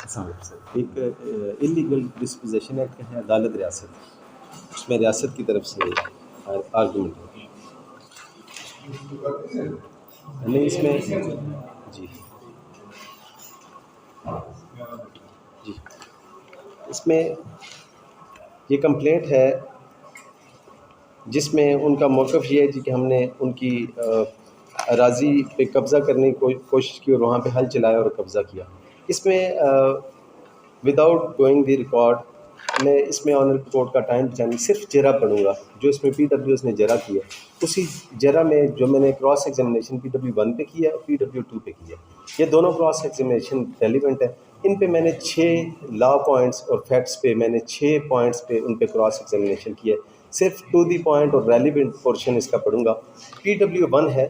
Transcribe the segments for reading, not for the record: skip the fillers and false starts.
السلام علیکم سر. ایک انلیگل ڈسپوزیشن ایکٹ ہے عدالت ریاست, اس میں ریاست کی طرف سے آرگومنٹ ہے. نہیں اس میں جی جی اس میں یہ کمپلینٹ ہے جس میں ان کا موقف یہ ہے جی کہ ہم نے ان کی اراضی پہ قبضہ کرنے کی کوشش کی اور وہاں پہ حل چلایا اور قبضہ کیا. اس میں وداؤٹ گوئنگ دی ریکارڈ میں اس میں آنر کورٹ کا ٹائم بچانے صرف جرا پڑھوں گا جو اس میں پی ڈبلیو ایس نے جرا کیا. اسی جرا میں جو میں نے کراس ایگزامینیشن پی ڈبلیو 1 پہ کیا اور پی ڈبلیو 2 پہ کیا, یہ دونوں کراس ایگزامینیشن ریلیونٹ ہے. ان پہ میں نے 6 لا پوائنٹس اور فیکٹس پہ میں نے 6 پوائنٹس پہ ان پہ کراس ایگزامینیشن کیا. صرف ٹو دی پوائنٹ اور ریلیونٹ پورشن اس کا پڑھوں گا. پی ڈبلیو 1 ہے,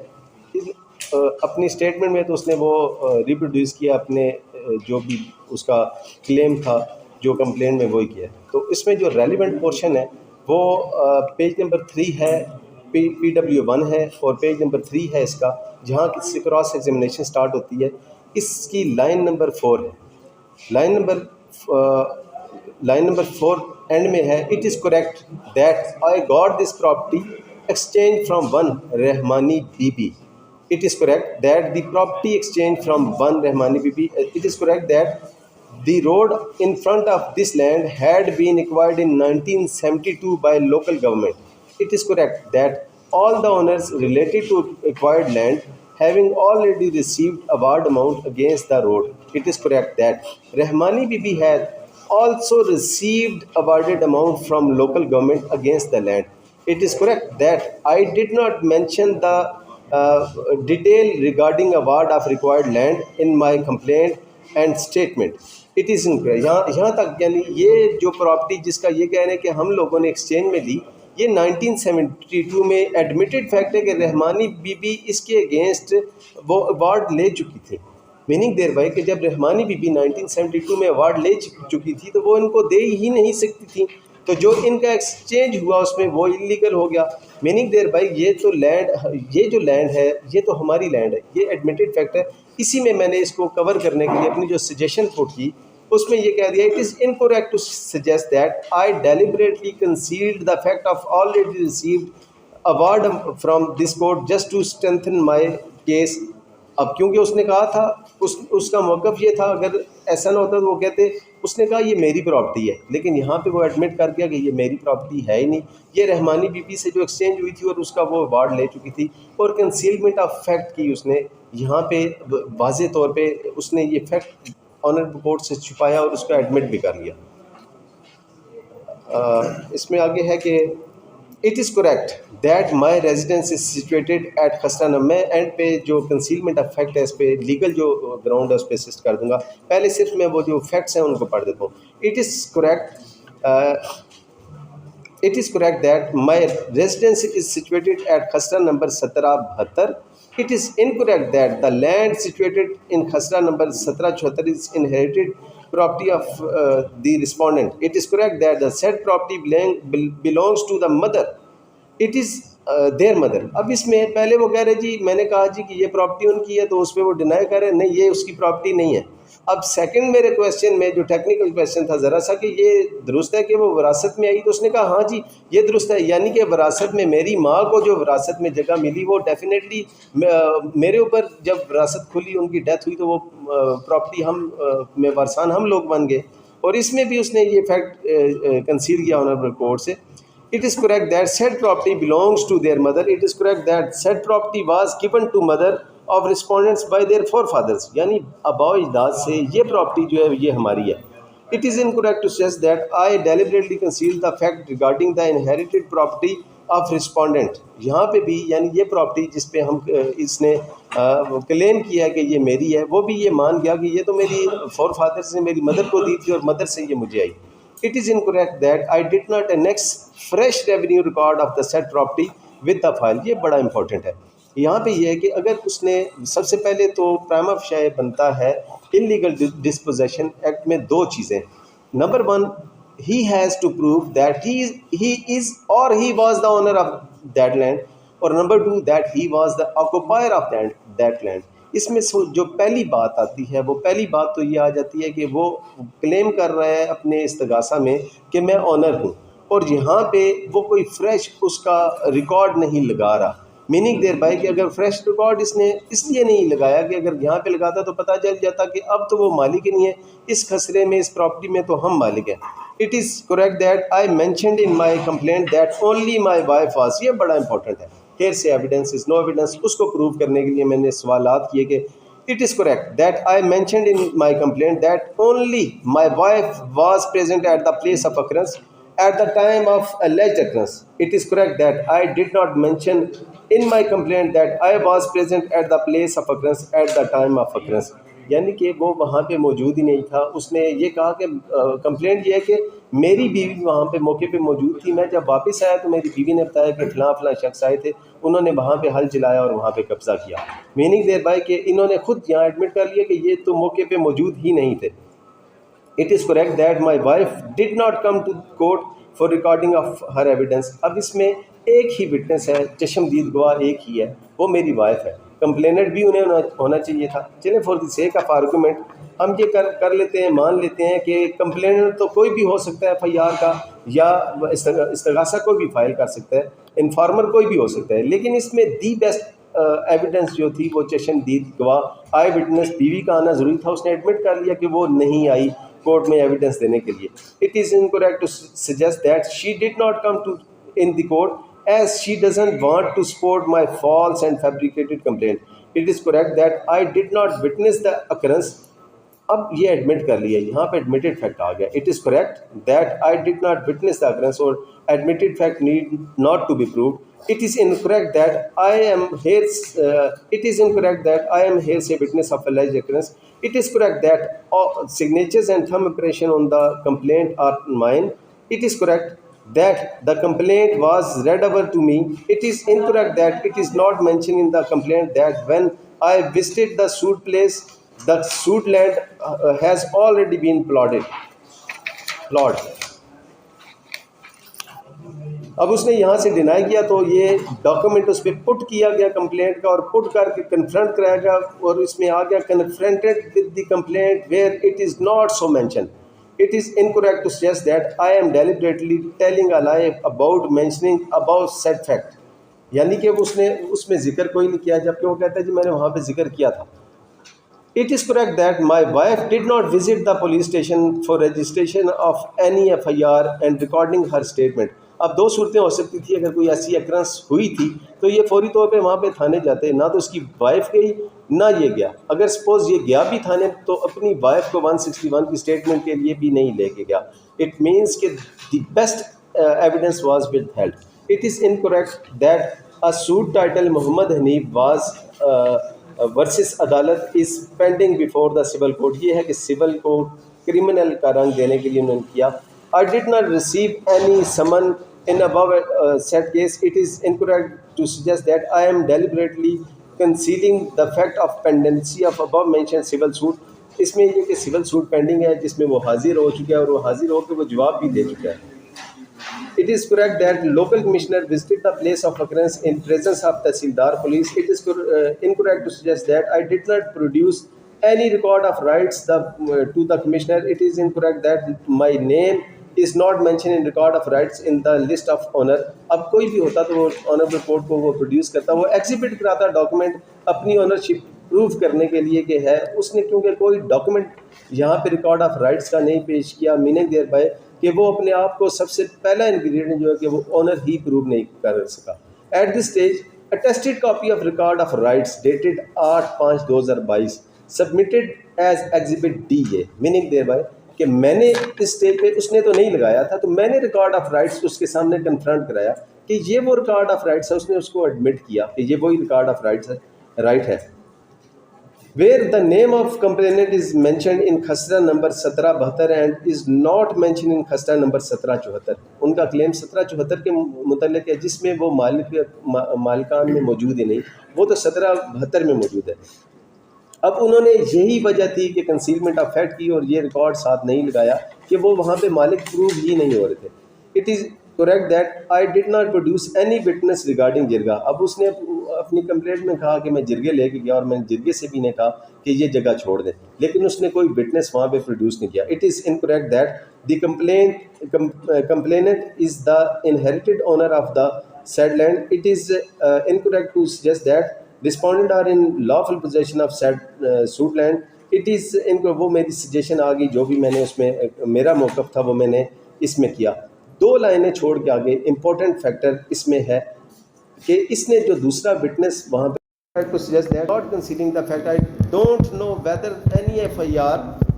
اپنی اسٹیٹمنٹ میں تو اس نے وہ ریپروڈیوس کیا اپنے جو بھی اس کا کلیم تھا جو کمپلین میں وہی کیا. تو اس میں جو ریلیونٹ پورشن ہے وہ پیج نمبر 3 ہے, پی ڈبلیو 1 ہے, اور پیج نمبر 3 ہے اس کا, جہاں سے کراس ایگزامینیشن سٹارٹ ہوتی ہے. اس کی لائن نمبر 4 ہے. لائن نمبر 4 اینڈ میں ہے, it is correct that I got this property exchange from one Rahmani Bibi. It is correct that the property exchange from one Rahmani Bibi. It is correct that the road in front of this land had been acquired in 1972 by local government. It is correct that all the owners related to acquired land having already received award amount against the road. It is correct that Rahmani Bibi had also received awarded amount from local government against the land. It is correct that I did not mention the detail regarding award of required land in my complaint and statement. It is incorrect. یہاں تک یعنی یہ جو property جس کا یہ کہہ رہے ہیں کہ ہم لوگوں نے ایکسچینج میں لی, یہ 1972 میں ایڈمیٹڈ فیکٹ ہے کہ رحمانی بی بی اس کے اگینسٹ وہ ایوارڈ لے چکی تھی. میننگ دیر بائی کہ جب رحمانی بی بی 1972 میں ایوارڈ لے چکی تھی تو وہ ان کو دے ہی نہیں سکتی تھی, تو جو ان کا ایکسچینج ہوا اس میں وہ انلیگل ہو گیا. میننگ دیر بائی یہ تو لینڈ, یہ جو لینڈ ہے یہ تو ہماری لینڈ ہے, یہ ایڈمیٹڈ فیکٹ ہے. اسی میں میں نے اس کو کور کرنے کے لیے اپنی جو سجیشن پٹ کی اس میں یہ کہہ دیا, it is incorrect to suggest that I deliberately concealed the fact of already received award from this court just to strengthen my case. اب کیونکہ اس نے کہا تھا, اس کا موقف یہ تھا, اگر ایسا نہ ہوتا تو وہ کہتے اس نے کہا یہ میری پراپرٹی ہے, لیکن یہاں پہ وہ ایڈمٹ کر دیا کہ یہ میری پراپرٹی ہے ہی نہیں, یہ رحمانی بی بی سے جو ایکسچینج ہوئی تھی اور اس کا وہ ایوارڈ لے چکی تھی. اور کنسیلمنٹ آف فیکٹ کی اس نے یہاں پہ واضح طور پہ اس نے یہ فیکٹ آنریبل کورٹ سے چھپایا اور اس کو ایڈمٹ بھی کر لیا. اس میں آگے ہے کہ it is correct that my residence is situated at خسرہ نمبر. میں اینڈ پہ جو کنسیلمنٹ آف فیکٹ ہے اس پہ لیگل جو گراؤنڈ ہے اس پہ اسسٹ کر دوں گا. پہلے صرف میں وہ جو فیکٹس ہیں ان کو پڑھ دیتا ہوں. It is correct that my residence is situated at Khasra number 1772. It is incorrect that the land situated in Khasra number 1774 is inherited property of the respondent. It is correct that the said property belongs to the mother. It is their mother. اب اس میں پہلے وہ کہہ رہے جی میں نے کہا جی کہ یہ پراپرٹی ان کی ہے, تو اس پہ وہ ڈینائی کر رہے ہیں نہیں یہ اس کی پراپرٹی نہیں ہے. اب سیکنڈ میرے کویشچن میں جو ٹیکنیکل کویشچن تھا ذرا سا کہ یہ درست ہے کہ وہ وراثت میں آئی, تو اس نے کہا ہاں جی یہ درست ہے, یعنی کہ وراثت میں میری ماں کو جو وراثت میں جگہ ملی وہ ڈیفینیٹلی میرے اوپر جب وراثت کھلی ان کی ڈیتھ ہوئی تو وہ پراپرٹی ہم میں وارثان ہم لوگ بن گئے. اور اس میں بھی اس نے یہ فیکٹ کنسیڈ کیا آنریبل کورٹ سے. It is correct that said property belongs to their mother. It is correct that said property was given to mother of respondents by their forefathers. یعنی آباء و اجداد سے یہ پراپرٹی جو ہے یہ ہماری ہے. It is incorrect to suggest that I deliberately concealed the fact regarding the inherited property of respondent. یہاں پہ بھی یعنی یہ پراپرٹی جس پہ ہم اس نے کلیم کیا کہ یہ میری ہے, وہ بھی یہ مان گیا کہ یہ تو میری فور فادر سے میری مدر کو دی تھی اور مدر سے یہ مجھے آئی. It is incorrect that I did not annex fresh revenue record of the said property with the file. یہ بڑا امپورٹنٹ ہے. یہاں پہ یہ ہے کہ اگر اس نے سب سے پہلے تو پرائما فیشی بنتا ہے انلیگل ڈسپوزیشن ایکٹ میں دو چیزیں. Number 1 he has to prove that he is or he was the owner of that land, اور number 2 that he was the occupier of that land. اس میں جو پہلی بات آتی ہے وہ پہلی بات تو یہ آ جاتی ہے کہ وہ کلیم کر رہا ہے اپنے استغاثہ میں کہ میں آنر ہوں، اور یہاں پہ وہ کوئی فریش اس کا ریکارڈ نہیں لگا رہا. میننگ دیر بائی کہ اگر فریش ریکارڈ اس نے اس لیے نہیں لگایا کہ اگر یہاں پہ لگاتا تو پتہ چل جاتا کہ اب تو وہ مالک ہی نہیں ہے اس خسرے میں، اس پراپرٹی میں تو ہم مالک ہیں. It is correct that I mentioned in my complaint that only my wife was. یہ بڑا امپورٹنٹ ہے. ہیئر سے ایویڈنس از نو ایویڈنس، اس کو پروو کرنے کے لیے میں نے سوالات کیے کہ it is correct that I mentioned in my complaint that only my wife was present at the place of occurrence at the time of alleged occurrence. It is correct that I did not mention in my complaint that I was present at the place of occurrence at the time of occurrence. یعنی کہ وہ وہاں پہ موجود ہی نہیں تھا. اس نے یہ کہا کہ کمپلینٹ یہ ہے کہ میری بیوی وہاں پہ موقع پہ موجود تھی، میں جب واپس آیا تو میری بیوی نے بتایا کہ فلاں فلاں شخص آئے تھے، انہوں نے وہاں پہ ہل چلایا اور وہاں پہ قبضہ کیا. میننگ دیر بائی کہ انہوں نے خود یہاں ایڈمٹ کر لیا کہ یہ تو موقع پہ موجود ہی نہیں تھے. It is correct that my wife did not come to court for recording of her evidence. اب اس میں ایک ہی وٹنس ہے، چشمدید گواہ ایک ہی ہے، وہ میری وائف ہے. کمپلیننٹ بھی انہیں ہونا چاہیے تھا. چلیں for the sake of argument ہم یہ کر لیتے ہیں، مان لیتے ہیں کہ کمپلیننٹ تو کوئی بھی ہو سکتا ہے FIR کا، یا استغاثہ کوئی بھی فائل کر سکتا ہے، انفارمر کوئی بھی ہو سکتا ہے. لیکن اس میں دی بیسٹ ایویڈنس جو تھی وہ چشمدید گواہ آئی وٹنس بیوی کا آنا ضروری تھا. اس نے ایڈمٹ کر لیا کہ وہ نہیں آئی کورٹ میں ایویڈنس دینے کے لیے. It is incorrect to suggest that she did not come to in the court as she doesn't want to support my false and fabricated complaint. It is correct that I did not witness the occurrence. اب یہ admit کر لیا، یہاں پہ admitted fact آ گیا. It is correct that I did not witness the occurrence اور admitted fact need not to be proved. It is incorrect that I am here. It is incorrect that I am here as a witness of alleged occurrence. It is correct that signatures and thumb impression on the complaint are mine. It is correct that the complaint was read over to me. It is incorrect that it is not mentioned in the complaint that when I visited the suit place, the suit land has already been plotted. اب اس نے یہاں سے deny کیا تو یہ document اس پہ پٹ کیا گیا کمپلینٹ کا، اور پٹ کر کے کنفرنٹ کرایا گیا، اور اس میں آ گیا confronted with the complaint where it is not so mention. It is incorrect to suggest that I am deliberately telling a lie about mentioning about set fact. یعنی کہ اس نے اس میں ذکر کوئی نہیں کیا، جبکہ وہ کہتا ہے جی میں نے وہاں پہ ذکر کیا تھا. It is correct that my wife did not visit the police station for registration of any FIR and recording her statement. اب دو صورتیں ہو سکتی تھی. اگر کوئی ایسی اکرنس ہوئی تھی تو یہ فوری طور پہ وہاں پہ تھانے جاتے، نہ تو اس کی وائف گئی نہ یہ گیا. اگر سپوز یہ گیا بھی تھانے تو اپنی وائف کو 161 کی اسٹیٹمنٹ کے لیے بھی نہیں لے کے گیا. اٹ مینس کہ the best evidence was withheld. It is incorrect that a suit titled Muhammad Hanif was versus عدالت is pending before the civil court. یہ ہے کہ سول کو کرمنل کا رنگ دینے کے لیے انہوں نے کیا. I did not receive any summon in above said case. It is incorrect to suggest that I am deliberately concealing the fact of pendency of above mentioned civil suit. اس میں یہ کہ سول سوٹ پینڈنگ ہے جس میں وہ حاضر ہو چکا ہے، اور وہ حاضر ہو کے وہ جواب بھی دے چکا ہے. It is correct that local commissioner visited the place of occurrence in presence of Tahsildar police. It is incorrect to suggest that I did not produce any record of rights to the commissioner. It is incorrect that my name is not mentioned in record of rights in the list of honor. اب کوئی بھی ہوتا تو وہ owner report کو وہ produce کرتا، وہ ایگزیبٹ کراتا ڈاکومنٹ اپنی آنرشپ پروف کرنے کے لیے کہ ہے اس نے، کیونکہ کوئی ڈاکومنٹ یہاں پہ ریکارڈ آف رائٹس کا نہیں پیش کیا. میننگ دیئر بائی کہ وہ اپنے آپ کو سب سے پہلا انگریڈینٹ جو ہے کہ وہ آنر ہی پروو نہیں کر سکا. At this stage attested copy of record of rights dated 8/5/2022 submitted as exhibit D A. Meaning thereby کہ میں نے اس اسٹیج پہ، اس نے تو نہیں لگایا تھا، تو میں نے ریکارڈ آف رائٹس اس کے سامنے کنفرنٹ کرایا کہ یہ وہ ریکارڈ آف رائٹس ہے. اس نے اس کو ایڈمٹ کیا کہ یہ وہی ریکارڈ آف رائٹس ہے، رائٹ ہے. where the name of complainant is mentioned in خسرہ number 1772 and is not mentioned in خسرہ نمبر 1774. ان کا کلیم 1774 کے متعلق ہے جس میں وہ مالکان میں موجود ہی نہیں، وہ تو 1772 میں موجود ہے. اب انہوں نے یہی وجہ تھی کہ کنسیلمنٹ آف فیکٹ کی اور یہ ریکارڈ ساتھ نہیں لگایا کہ وہ وہاں پہ مالک پروو ہی نہیں ہو رہے تھے. It is correct that I did not produce any witness regarding جرگا. اب اس نے اپنی کمپلینٹ میں کہا کہ میں جرگے لے کے گیا اور میں نے جرگے سے بھی نے کہا کہ یہ جگہ چھوڑ دیں, لیکن اس نے کوئی وٹنس وہاں پہ پروڈیوس نہیں کیا. It is incorrect that the complainant is the inherited owner of the said land. It is incorrect to suggest that respondent are in lawful possession of said suit land. It is وہ میری suggestion آ گئی, جو بھی میں نے اس میں میرا موقف تھا وہ میں نے اس میں کیا. 2 لائنیں چھوڑ کے آگے امپورٹنٹ فیکٹر اس میں ہے کہ اس نے جو دوسرا وٹنس وہاں پہ to suggest that not concealing the fact I don't know whether any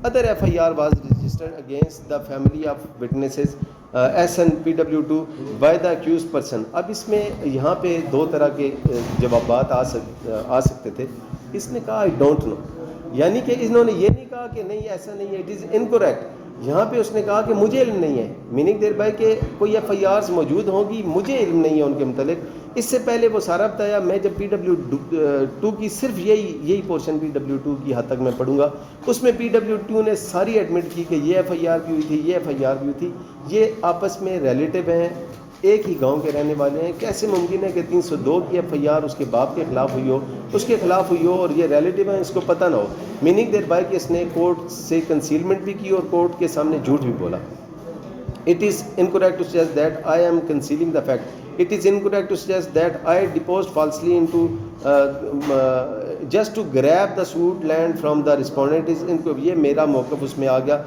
other FIR was registered against the family of witnesses SNPW2 by the accused person. اب اس میں یہاں پہ 2 طرح کے جوابات آ سکتے تھے. اس نے کہا I don't know, یعنی کہ انہوں نے یہ نہیں کہا کہ نہیں ایسا نہیں ہے, it is incorrect. یہاں پہ اس نے کہا کہ مجھے علم نہیں ہے, میننگ دیر بائی کہ کوئی FIRs موجود ہوں گی, مجھے علم نہیں ہے ان کے متعلق. اس سے پہلے وہ سارا بتایا. میں جب PW2 کی صرف یہی پورشن PW2 کی حد تک میں پڑھوں گا, اس میں PW2 نے ساری ایڈمٹ کی کہ یہ FIR بھی ہوئی تھی, یہ FIR بھی ہوئی تھی. یہ آپس میں ریلیٹیو ہیں, ایک ہی گاؤں کے رہنے والے ہیں. کیسے ممکن ہے کہ 302 کی FIR اس کے باپ کے خلاف ہوئی ہو, اس کے خلاف ہوئی ہو اور یہ ریلیٹیو ہیں, اس کو پتہ نہ ہو. میننگ دیر بائی کہ اس نے کورٹ سے کنسیلمنٹ بھی کی اور کورٹ کے سامنے جھوٹ بھی بولا. It is incorrect to suggest that I am concealing the fact. It is incorrect to suggest that I deposed falsely into just to grab the suit land from the respondent. یہ میرا موقف اس میں آ گیا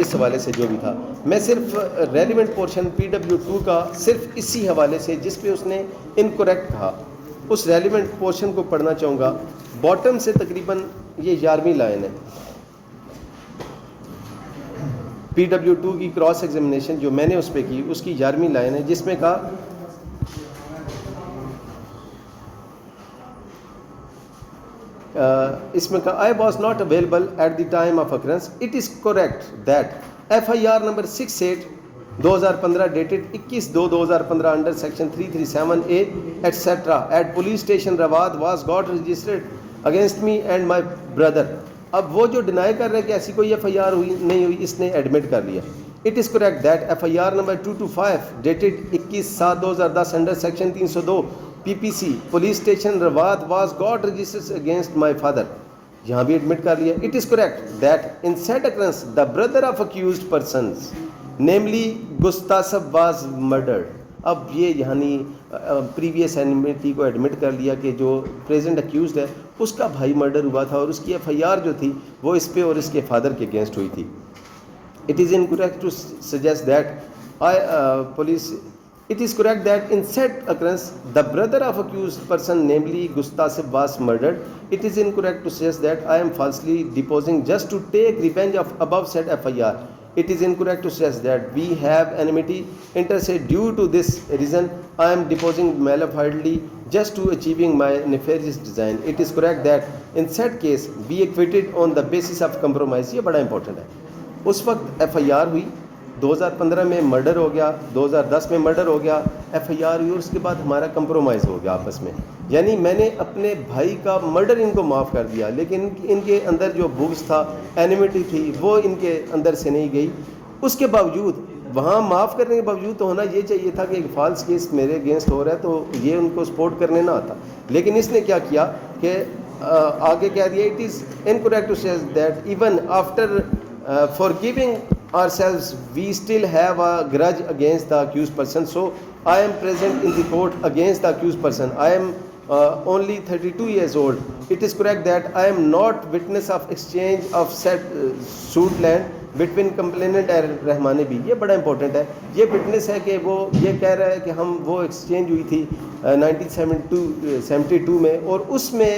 اس حوالے سے جو بھی تھا. میں صرف ریلیونٹ پورشن PW2 کا صرف اسی حوالے سے جس پہ اس نے انکریکٹ کہا, اس ریلیونٹ پورشن کو پڑھنا چاہوں گا. باٹم سے تقریباً یہ 11ویں لائن ہے. PW2 کی کراس ایگزامینیشن جو میں نے اس پہ کی, اس کی 11ویں لائن ہے, جس میں کہا اس میں کہا I was not available at the time of occurrence. It is correct that FIR number 68 2015 dated 21/2/2015 under section 337A etc. at police station Rawat was got registered against me and my brother. اب وہ جو deny کر رہے ہیں کہ ایسی کوئی FIR ہوئی نہیں ہوئی, اس نے ایڈمٹ کر لیا. It is correct that FIR number 225 dated 21/7/2010 under section 302 PPC police station Rawat was got registered against my father. یہاں بھی ایڈمٹ کر لیا. It is correct that in said occurrence the brother of accused persons namely Gustasov was murdered. اب یہ یعنی previous enmity کو admit کر لیا کہ جو پریزنٹ اکیوزڈ ہے اس کا بھائی مرڈر ہوا تھا اور اس کی FIR جو تھی وہ اس پہ اور اس کے فادر کے اگینسٹ ہوئی تھی. It is incorrect to suggest that it is correct that in said occurrence the brother of accused person namely Gustasov was murdered. It is incorrect to suggest that I am falsely deposing just to take revenge of above said FIR. It is incorrect to suggest that we have enmity interstate. Due to this reason I am deposing malafidely just to achieving my nefarious design. It is correct that in said case be acquitted on the basis of compromise. یہ بڑا important ہے. اس وقت FIR ہوئی, 2015 میں murder ہو گیا, 2010 میں murder ہو گیا, FIR ہوئی اور اس کے بعد ہمارا کمپرومائز ہو گیا آپس میں. یعنی میں نے اپنے بھائی کا مرڈر ان کو معاف کر دیا, لیکن ان کے اندر جو بغض تھا, اینیمیٹی تھی, وہ ان کے اندر سے نہیں گئی. اس کے باوجود وہاں معاف کرنے کے باوجود تو ہونا یہ چاہیے تھا کہ ایک فالس کیس میرے اگینسٹ ہو رہا ہے تو یہ ان کو سپورٹ کرنے نہ آتا. لیکن اس نے کیا کیا کہ آگے کہہ دیا اٹ از انکریکٹ ٹو سے that even after forgiving ourselves we still have a grudge against the accused person, so I am present in the court against the accused person. I am only 32 years old. It is correct that I am not witness of exchange of said suit land between complainant and رحمانی بھی. یہ بڑا important ہے. یہ witness ہے کہ وہ یہ کہہ رہا ہے کہ ہم وہ ایکسچینج ہوئی تھی 1972 میں, اور اس میں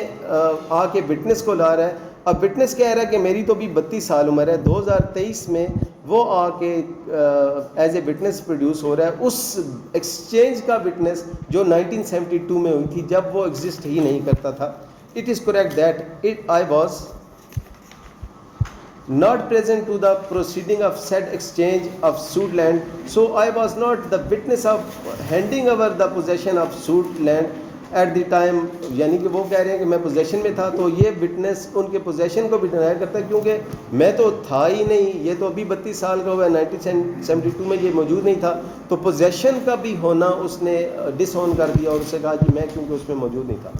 آ کے وٹنس کو لا رہا ہے. اب وٹنس کہہ رہا ہے کہ میری تو بھی 32 سال عمر ہے. 2023 میں وہ آ کے ایز اے وٹنس پروڈیوس ہو رہا ہے اس ایکسچینج کا وٹنس جو 1972 میں ہوئی تھی جب وہ ایگزسٹ ہی نہیں کرتا تھا. It is correct that I was not present to the proceeding of said exchange of suit land, so I was not the witness of handing over the possession of suit land at the time, یعنی کہ وہ کہہ رہے ہیں کہ میں position میں تھا، تو یہ وٹنس ان کے پوزیشن کو بھی ڈینائی کرتا ہے، کیونکہ میں تو تھا ہی نہیں، یہ تو ابھی 32 سال کا ہوا ہے، 1972 میں یہ موجود نہیں تھا، تو پوزیشن کا بھی ہونا اس نے ڈس آن کر دیا اور اسے کہا کہ میں کیونکہ اس میں موجود نہیں تھا.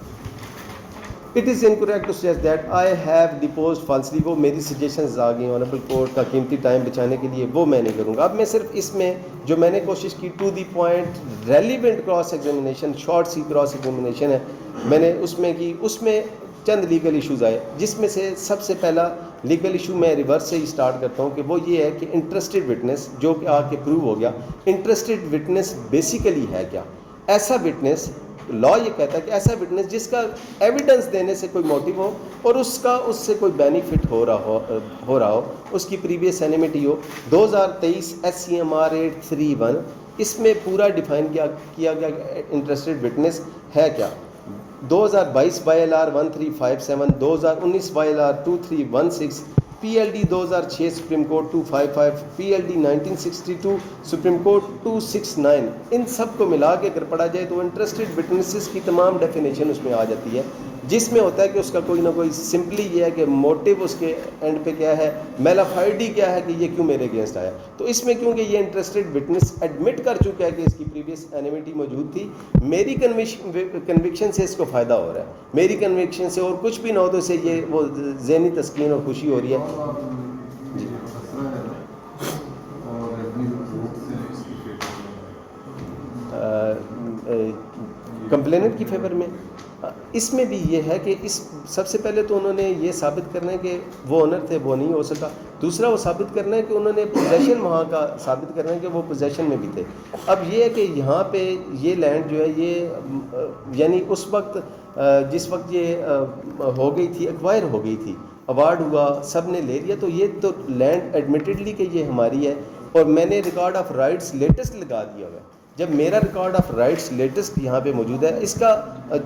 It is incorrect to suggest that I have deposed falsely. وہ میری سجیشنز آ گئی آنریبل کورٹ کا قیمتی ٹائم بچانے کے لیے، وہ میں نہیں کروں گا. اب میں صرف اس میں جو میں نے کوشش کی to the point relevant cross examination, short C cross examination ہے میں نے اس میں کی. اس میں چند لیگل ایشوز آئے، جس میں سے سب سے پہلا لیگل ایشو میں ریورس سے ہی اسٹارٹ کرتا ہوں کہ وہ یہ ہے کہ انٹرسٹڈ وٹنس، جو کہ آ کے پروو ہو گیا. انٹرسٹڈ وٹنس بیسیکلی ہے کیا؟ ایسا وٹنس، لا یہ کہتا ہے کہ ایسا وٹنس جس کا ایویڈنس دینے سے کوئی موٹیو ہو اور اس سے کوئی بینیفٹ ہو رہا ہو، اس کی پریویس اینیمٹی ہو. 2023 SCMR 831 اس میں پورا ڈیفائن کیا گیا کہ انٹرسٹڈ وٹنس ہے کیا. 2022 YLR 1357، 2019 YLR 2316، PLD 2006 supreme court 255، PLD 1962 supreme court 269. ان سب کو ملا کے اگر پڑھا جائے تو انٹرسٹڈ وٹنسز کی تمام ڈیفینیشن اس میں آ جاتی ہے، جس میں ہوتا ہے کہ اس کا کوئی نہ کوئی سمپلی یہ ہے کہ موٹیو اس کے اینڈ پہ کیا ہے، میلافائڈی کیا ہے کہ یہ کیوں میرے اگینسٹ آیا. تو اس میں کیونکہ یہ انٹرسٹڈ وٹنس ایڈمٹ کر چکا ہے کہ اس کی پریویس اینیمٹی موجود تھی، میری کنوکشن سے اس کو فائدہ ہو رہا ہے، میری کنوکشن سے اور کچھ بھی نہ ہو تو اسے یہ وہ ذہنی تسکین اور خوشی ہو رہی ہے. کمپلیننٹ کی فیور میں اس میں بھی یہ ہے کہ اس سب سے پہلے تو انہوں نے یہ ثابت کرنا ہے کہ وہ آنر تھے، وہ نہیں ہو سکا. دوسرا وہ ثابت کرنا ہے کہ انہوں نے پوزیشن وہاں کا ثابت کرنا ہے کہ وہ پوزیشن میں بھی تھے. اب یہ ہے کہ یہاں پہ یہ لینڈ جو ہے یہ یعنی اس وقت جس وقت یہ ہو گئی تھی، ایکوائر ہو گئی تھی، ایوارڈ ہوا، سب نے لے لیا، تو یہ تو لینڈ ایڈمیٹڈلی کہ یہ ہماری ہے اور میں نے ریکارڈ آف رائٹس لیٹسٹ لگا دیا ہوا ہے. جب میرا ریکارڈ آف رائٹس لیٹسٹ یہاں پہ موجود ہے، اس کا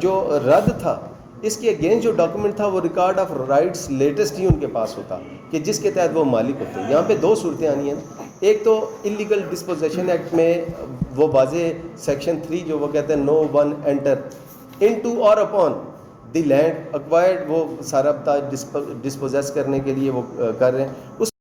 جو رد تھا، اس کے اگینسٹ جو ڈاکومنٹ تھا وہ ریکارڈ آف رائٹس لیٹسٹ ہی ان کے پاس ہوتا کہ جس کے تحت وہ مالک ہوتے. یہاں پہ دو صورتیں آنی ہیں. ایک تو انلیگل ڈسپوزیشن ایکٹ میں وہ واضح سیکشن 3 جو وہ کہتے ہیں نو ون انٹر انٹو اور اپون دی لینڈ ایکوائرڈ، وہ سارا ڈسپوزیس کرنے کے لیے وہ کر رہے ہیں. اس